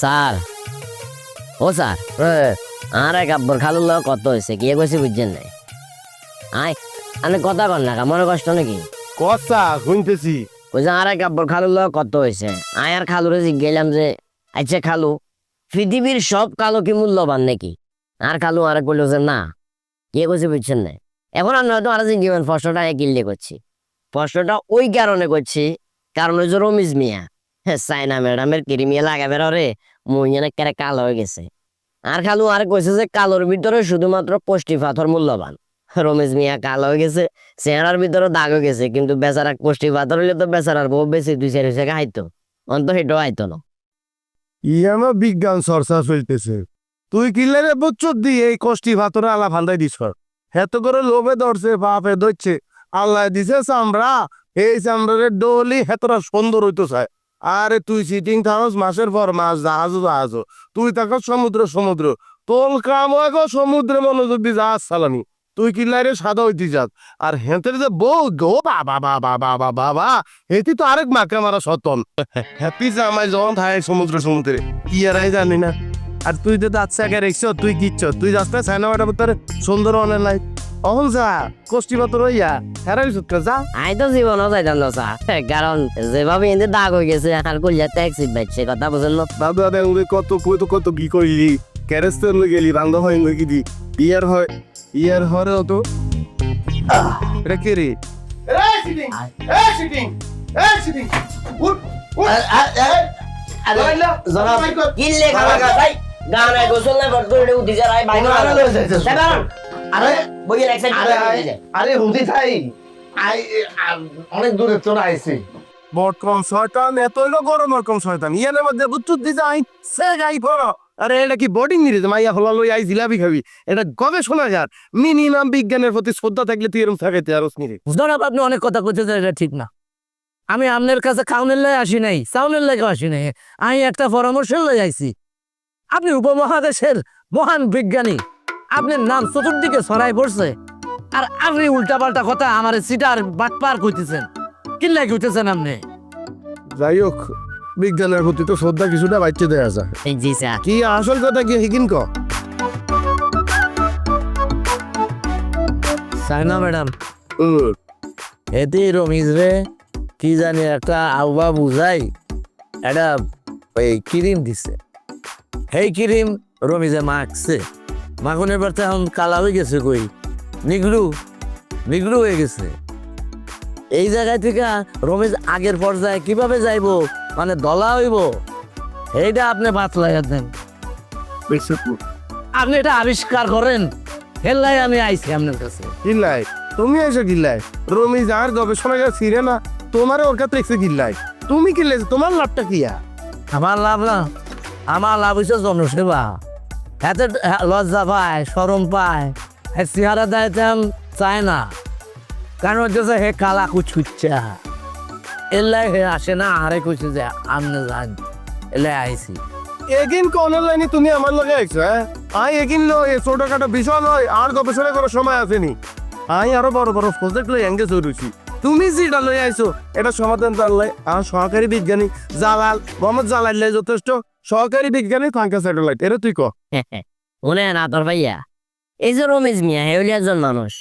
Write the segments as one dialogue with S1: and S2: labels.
S1: Sir ও sir আর এক আব্বর খালুর লগে কত হয়েছে কি কইছি বুঝছেন নাই আয় আমি কথা কর না মনে কষ্ট নাকি
S2: কথা শুনতেছি।
S1: কইছে আর এক আব্বর খালুর লগে কত হয়েছে আয় আর খালুরে জিজ্ঞাইলাম যে আচ্ছা খালু পৃথিবীর সব কালো কি মূল্যবান নাকি আর খালু আর বললো যে না কে কইছে বুঝছেন না এখন আর নয়তো আর জিজ্ঞেস প্রশ্নটা কিনলে করছি প্রশ্নটা ওই কারণে করছি কারণ ওই যে রমিজ মিয়া সাইনা ম্যাডামের কিরিমিয়া লাগাবে রে মুইয়ানে কেরে কালো হয়ে গেছে আর খালু আর কইছে যে কালোর ভিতরে শুধুমাত্র পুষ্টি পাথর মূল্যবান রমেশ মিয়া কালো হয়ে গেছে চেহারার ভিতরে দাগ হয়ে গেছে কিন্তু বেচারা পুষ্টি পাথর হইলে তো বেচারার বউ বেশি 2-4 হিসেবে খাইতো অন্ত সেটাও আইতো না
S2: ইয়ানো বিজ্ঞান চর্চা চলতেছে। তুই কিলারে বুচ্চুর দি এই কষ্টি ভাতরে আলা ফান্দাই দিস হেত করে লোভে ধরছে বাপে ধরছে আল্লাহ দিছে চামড়া এই চামড়ারে ডলি হেতরা সুন্দর হইতো চায়। আরে তুই সিটিং থাকস মাসের পর মাস জাহাজ তুই থাকস সমুদ্র সমুদ্র তোল কাম হয় গো সমুদ্রে মনোযোগ দি জাহাজ চালানি তুই কিলারে সাদা হইতে যাস আর হেতের যে বউ গো বাবা বাবা বাবা বাবা হেতি তো আরেক মাকে মারা সতন হ্যাপি জামাই যখন থাকে সমুদ্র সমুদ্রে কি আর জানি না। আর তুই তো আচ্ছা কে রেখছ তুই কিচ্ছ তুই যাস না সাইনা ম্যাডাম সুন্দর অনেক লাই অহন যা কষ্টি পাতর হইয়া হেরাই সুৎকা যা
S1: আই তো জীবনও যাইতাম না স্যার কারণ যেভাবে এনে দাগ হয়ে গেছে আর কইলে ট্যাক্সি বাইছে কথা বুঝেন না
S2: দাদু দাদা উনি কত কত কি করলি ক্যারেস্তের লই গেলি বান্ধব হয় কি দি ইয়ার হরে তো এটা কে রে
S1: কিনলে খাবার খাই গানা গোসল না বড় করে উঠি যা রাই বাইরে আরে বইয়ের এক সাইড
S3: আরে হুদি থাই অনেক দূরে তোরা আইছি
S2: বটকম শয়তান এত গরম রকম শয়তান ইয়ার মধ্যে বুচ্চুর দি যাই সে গাই পড়ো আরে এটা কি বোর্ডিং নিরে মাইয়া হলা লই আই জিলাপি খাবি এটা গবেষণা যার মিনিমাম বিজ্ঞানের প্রতি শ্রদ্ধা থাকলে তুই এরকম থাকাইতে আরস নিরে
S4: ধরো আপনি অনেক কথা কইতে চাই এটা ঠিক না আমি আপনার কাছে খাওনের লাই আসি নাই চাউনের লাগে আসি নাই আমি একটা পরামর্শ লই আইছি আপনি উপমহাদেশের মহান বিজ্ঞানী আপনার নাম চতুর্দিকে ছড়াই পড়ছে আর আপনি উল্টাপাল্টা কথা আমার সিটার বাটপার কইতেছেন কিল্লাই কইতেছেন আপনি
S2: যাই হোক বিজ্ঞানের প্রতি তো শ্রদ্ধা কিছুটা বাচ্চা দেয়া যায়
S1: জি স্যার
S2: কি আসল কথা কি হিকিন ক
S4: সাইনা ম্যাডাম এতে রমিজ রে কি জানি একটা আউবা বুঝাই একটা ওই ক্রিম দিছে সেই ক্রিম রমিজে মাখছে মাখনের পর তো এখন কালা হয়ে গেছে কই নিগলু হয়ে গেছে এই জায়গায় থেকে রমিজ আগের পর্যায়ে কিভাবে যাইবো মানে দলা হইব এইটা আপনি বাতলাইয়া দেন আপনি এটা আবিষ্কার করেন হেল্লাই আমি আইছি আপনার কাছে
S2: কিল্লাই তুমি এসে কিল্লাই রমি যার গবেষণা ছিঁড়ে না তোমার ওর কাছে এসে কিল্লাই তুমি কিল্লাইছো তোমার লাভটা কিয়া
S4: আমার লাভ না আমার লাভ হচ্ছে জনসেবা এতে লজ্জা পায় শরম পায় চেহারা দেয় চায় না কারণ হচ্ছে হে কালা কুচকুচ্ছা এলাই হে আসে না আরে কইছে যে আমনে যান এলাই আইছি
S2: এগিন কোন লাইনে তুমি আমার লগে আইছো হ্যাঁ আই এগিন লো এ ছোটখাটো বিষয় নয় আর গবেষণা করার সময় আসেনি আই আরো বড় বড় প্রজেক্ট লই এঙ্গেজ হইছি তুমি যেটা লই আইছো এটা সমাধান জানলাই আর সহকারী বিজ্ঞানী জালাল মোহাম্মদ জালাল যথেষ্ট সহকারী বিজ্ঞানী ফাঙ্কা স্যাটেলাইট এরা তুই ক
S1: মনে না তোর ভাইয়া এই যে রমেশ মিয়া হেউলিয়া একজন মানুষ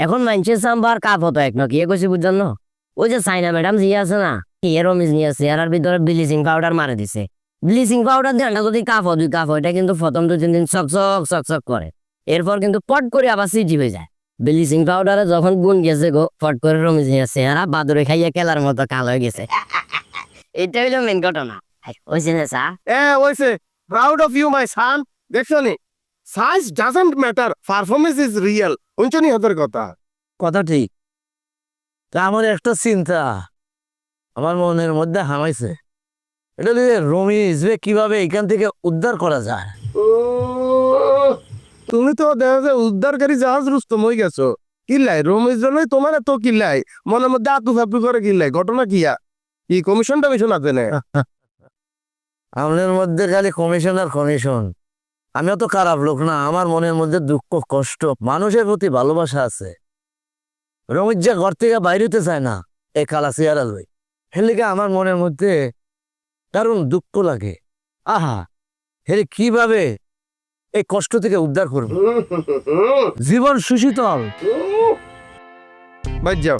S1: এখন মানুষের সাম্বার কাপ হতো এক নকি কইছি বুঝছেন না ওই যে সাইনা ম্যাডাম জি আছে না এ রমেশ মিয়া চেহারার ভিতরে ব্লিচিং পাউডার মারে দিছে ব্লিচিং পাউডার দিয়ে যদি কাপ হয় 2 কাপ এটা কিন্তু প্রথম 2-3 দিন চকচক করে এরপর কিন্তু পট করে আবার সিজি হয়ে যায় ব্লিচিং পাউডারে যখন গুণ গেছে গো ফট করে রমেশ মিয়া চেহারা বাদরে খাইয়া কেলার মতো কালো হয়ে গেছে এটা হইলো মেন ঘটনা ওইছে না স্যার
S2: ওইছে proud of you my son দেখছো নি size doesn't matter performance is real উঞ্চনি হাতের কথা
S4: কথা ঠিক তা আমার একটা চিন্তা আমার মনের মধ্যে হামাইছে এটা রমিজ কিভাবে এখান থেকে উদ্ধার করা যায়
S2: তুমি তো দেখা যায় উদ্ধারকারী জাহাজ রুস্তম হয়ে গেছো কিল্লাই রমেশ জন্য তোমার এত কিল্লাই মনের মধ্যে আতু ফাপু করে কিল্লাই ঘটনা কিয়া কি কমিশনটা মিশন আছে না
S4: আমাদের মধ্যে খালি কমিশন আমি অত খারাপ লোক না আমার মনের মধ্যে দুঃখ কষ্ট মানুষের প্রতি ভালোবাসা আছে রমিজ যে ঘর থেকে বাইরে হতে চায় না এই কালা চেয়ারা লই হেলিকে আমার মনের মধ্যে কারণ দুঃখ লাগে আহা হেরে কিভাবে এই কষ্ট থেকে উদ্ধার করবো? জীবন সুশীতল।
S2: ভাই যাও,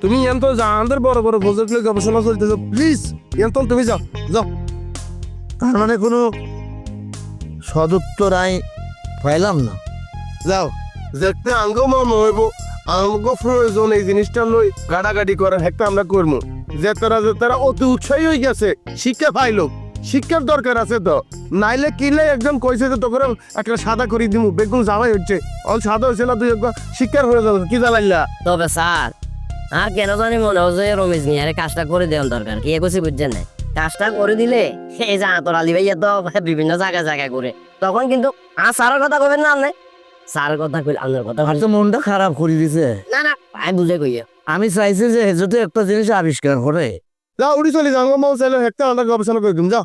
S2: তুমি এত আমাদের বড় বড় প্রজেক্ট নিয়ে গবেষণা চলতেছো, প্লিজ এত তুমি যাও যাও।
S4: তার মানে কোনো সদুত্তর আমি পাইলাম না।
S2: যাও, যেতে আঙ্গ মন হইব, আঙ্গ প্রয়োজন এই জিনিসটা লই গাড়াগাড়ি করার একটা আমরা করবো। যেতারা অতি উৎসাহী হয়ে গেছে, শিক্ষা পাইলো, শিক্ষার দরকার আছে তো। নাইলে কিলে একজন কইছে যে তোকে একটা সাদা করি দিমু, বেগুন জামাই হচ্ছে, অল সাদা হয়েছে না, তুই একবার শিক্ষার হয়ে যাবে, কি জ্বালাইলা?
S1: তবে স্যার আর কেন জানি মনে হয় যে রমেশ মিয়ারে কাজটা করে দেওয়ার দরকার। কি করছি বুঝছেন না? কাজটা করে দিলে এই যে আতর আলী ভাইয়া তো বিভিন্ন জায়গায় করে, তখন কিন্তু আর স্যারের কথা কবেন না আপনি। স্যারের কথা কইলে আপনার কথা
S4: আর তো মনটা খারাপ করে দিছে।
S1: না না, আমি বুঝে কইয়া
S4: আমি চাইছি যে যদি একটা জিনিস আবিষ্কার করে।
S2: যাও উড়ি চলি যাও, আঙ্গ মন চাইলে একটা আমরা গবেষণা করে দিম, যাও।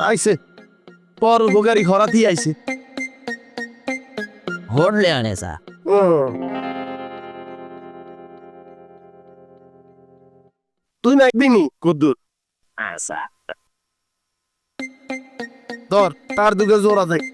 S2: আইছে পর উপকারী খরাতেই আইছে।
S1: হোটলে আনে স্যার।
S2: তুই না একদিনই কদ্দুর
S1: আচ্ছা
S2: ধর, তার দুগে জোড়া দেয়।